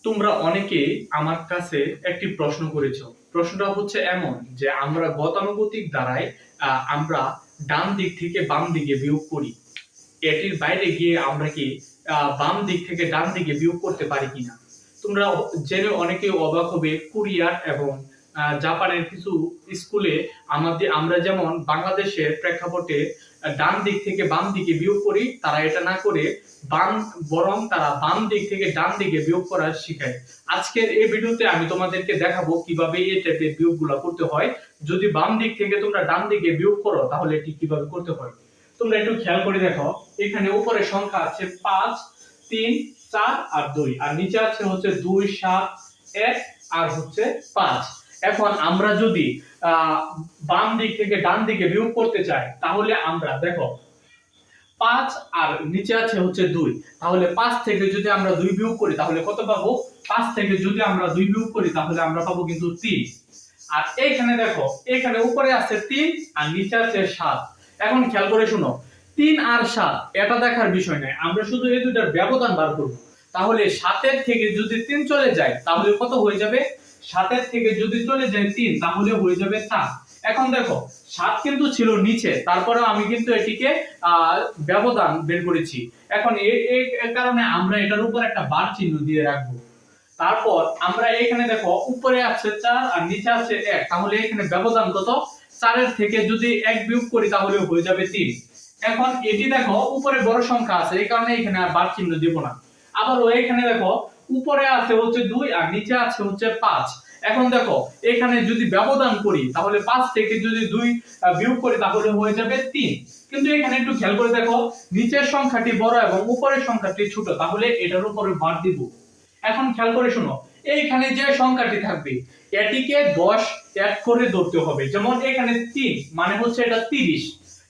তোমরা অনেকেই আমার কাছে একটি প্রশ্ন করেছো। প্রশ্নটা হচ্ছে এমন যে আমরা গতানুগতিক দ্বারাই আমরা ডান দিক থেকে বাম দিকে বিয়োগ করি। এটির বাইরে গিয়ে আমরা কি বাম দিক থেকে ডান দিকে বিয়োগ করতে পারি কিনা? তোমরা জেনে অনেকেই অবাক হবে, কোরিয়ার এবং জাপানের কিছু স্কুলে আমরা যেমন বাংলাদেশের প্রেক্ষাপটে ডান দিক থেকে বাম দিকে বিয়োগ করি, তারা এটা না করে তারা বাম দিক থেকে ডান দিকে বিয়োগ করা শিখায়। আজকের এই ভিডিওতে আমি তোমাদেরকে দেখাবো কিভাবে এই টাইপের বিয়োগগুলো করতে হয়। যদি বাম দিক থেকে তোমরা ডান দিকে বিয়োগ করো তাহলে এটি কিভাবে করতে হয় তোমরা একটু খেয়াল করে দেখো। এখানে উপরে সংখ্যা আছে 5, 3, 4 আর 2, আর নিচে আছে হচ্ছে 2, 7, 1 আর হচ্ছে 5। এখন আমরা যদি বাম দিক থেকে ডান দিকে বিয়োগ করতে চাই তাহলে আমরা দেখো 5 আর নিচে আছে হচ্ছে 2, তাহলে 5 থেকে যদি আমরা 2 বিয়োগ করি তাহলে কত পাবো? 5 থেকে যদি আমরা 2 বিয়োগ করি তাহলে আমরা পাবো কিন্তু 3। আর এইখানে দেখো, এখানে উপরে আছে 3 আর নিচে আছে 7। এখন খেয়াল করে শুনো, 3 আর 7 এটা দেখার বিষয় নয়, আমরা শুধু এই দুইটার ব্যবধান বার করব। তাহলে 7 এর থেকে যদি 3 চলে যায় তাহলে কত হয়ে যাবে? 7 এর থেকে যদি চলে যায় 3 তাহলে হয়ে যাবে 4। এখন দেখো 7 কিন্তু ছিল নিচে, তারপরে আমি কিন্তু এটিকে ব্যবধান বের করেছি। এখন এই কারণে আমরা এটার উপর একটা বার চিহ্ন দিয়ে রাখবো। তারপর আমরা এখানে দেখো উপরে আছে 4 আর নিচে আছে 1, তাহলে এখানে ব্যবধান কত? 4 এর থেকে যদি 1 বিয়োগ করি তাহলে হয়ে যাবে 3। এখন এটি দেখো উপরে বড় সংখ্যা আছে, এই কারণে এখানে আর বার চিহ্ন দেব না। আবার এখানে দেখো উপরে আছে হচ্ছে 2 আর নিচে আছে হচ্ছে 5। এখন দেখো এখানে যদি ব্যবধান করি তাহলে 5 থেকে যদি 2 বিয়োগ করি তাহলে হয়ে যাবে 3। কিন্তু এখানে একটু খেয়াল করে দেখো, নিচের সংখ্যাটি বড় এবং উপরের সংখ্যাটি ছোট, তাহলে এটার উপরে বার দিব। এখন খেয়াল করে শোনো, এইখানে যে সংখ্যাটি থাকবে এটিকে 10 অ্যাড করে ধরতে হবে। যেমন এখানে 3 মানে হচ্ছে এটা 30,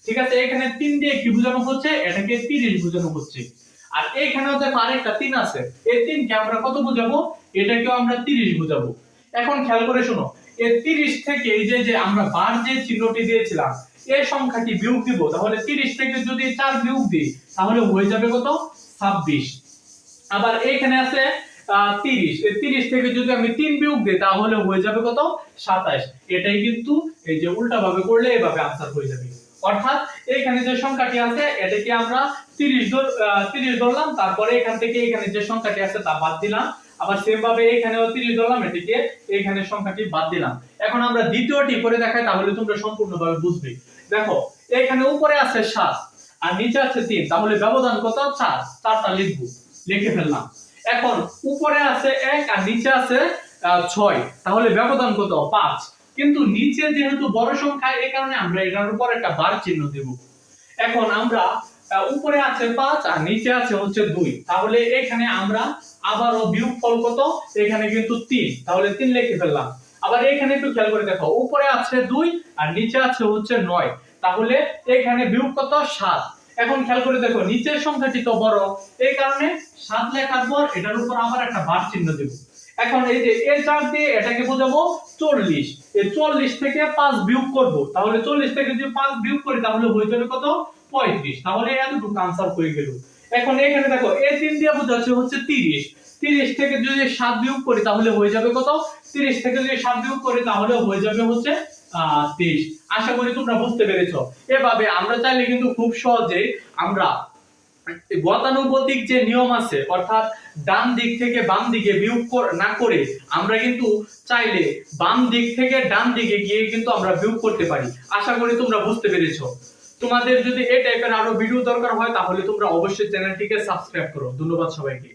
ঠিক আছে? এখানে 3 দিয়ে কি বোঝানো হচ্ছে? এটাকে 30 বোঝানো হচ্ছে। আর এইখানেও দেখো আরেকটা 3 আছে, এই 3 কে আমরা কত বোঝাবো? এটাকেও আমরা 30 বোঝাবো। এখন খেয়াল করে শোনো, এই 30 থেকে এই যে আমরা বার যে চিহ্নটি দিয়েছিলাম এই সংখ্যাটি বিয়োগ দিব, তাহলে 30 থেকে যদি 4 বিয়োগ দিই তাহলে হয়ে যাবে কত? 26। আবার এখানে আছে 30, এই 30 থেকে যদি আমি 3 বিয়োগ দিই তাহলে হয়ে যাবে কত? 27। এটাই কিন্তু এই যে উল্টা ভাবে করলে এভাবে आंसर হয়ে যাবে। অর্থাৎ এখানে যে সংখ্যাটি আছে এটাকে আমরা 30 ধরলাম, তারপরে এখান থেকে এখানে যে সংখ্যাটি আছে তা বাদ দিলাম। আবার সেম ভাবে এখানেও 30 ধরলাম, এটাকে এখানে সংখ্যাটি বাদ দিলাম। এখন আমরা দ্বিতীয়টি করে দেখাই তাহলে তোমরা সম্পূর্ণভাবে বুঝবে। দেখো এখানে উপরে আছে 7 আর নিচে আছে 3, তাহলে ব্যবধান কত? 4। 4টা লিখবো, লিখে ফেললাম। এখন উপরে আছে 1 আর নিচে আছে 6, তাহলে ব্যবধান কত? 5। কিন্তু নিচে যেহেতু বড় সংখ্যা এই কারণে আমরা এটার উপর একটা বার চিহ্ন দেব। এখন আমরা উপরে আছে 5 আর নিচে আছে হচ্ছে 2, তাহলে এখানে আমরা আবারও বিয়োগফল কত? এখানে কিন্তু 3, তাহলে 3 লিখে ফেললাম। আবার এখানে একটু খেয়াল করে দেখো, উপরে আছে 2 আর নিচে আছে হচ্ছে 9, তাহলে এখানে বিয়োগ কত? 7। এখন খেয়াল করে দেখো নিচের সংখ্যাটি তো বড়, এই কারণে 7 লেখার পর এটার উপর আবার একটা বার চিহ্ন দেব। এখন এই যে এই 4 দিয়ে এটাকে বোঝাবো 40, এই 40 থেকে 5 বিয়োগ করব, তাহলে 40 থেকে যদি 5 বিয়োগ করি তাহলে হয়ে যাবে কত? 35। তাহলে এতটুকু आंसर হয়ে গেল। এখন এখানে দেখো এই 3 দিয়ে বোঝাচ্ছে হচ্ছে 30, 30 থেকে যদি 7 বিয়োগ করি তাহলে হয়ে যাবে কত? 30 থেকে যদি 7 বিয়োগ করি তাহলে হয়ে যাবে হচ্ছে 23। আশা করি তোমরা বুঝতে পেরেছো। এভাবে আমরা চাইলে কিন্তু খুব সহজে আমরা গতানুগতিক যে নিয়ম আছে, অর্থাৎ ডান দিক থেকে বাম দিকে বিয়োগ না করে আমরা কিন্তু চাইলে বাম দিক থেকে ডান দিকে গিয়ে কিন্তু আমরা বিয়োগ করতে পারি। আশা করি তোমরা বুঝতে পেরেছো। তোমাদের যদি এই টাইপের আরো ভিডিও দরকার হয় তাহলে তোমরা অবশ্যই চ্যানেলটিকে সাবস্ক্রাইব করো। ধন্যবাদ সবাইকে।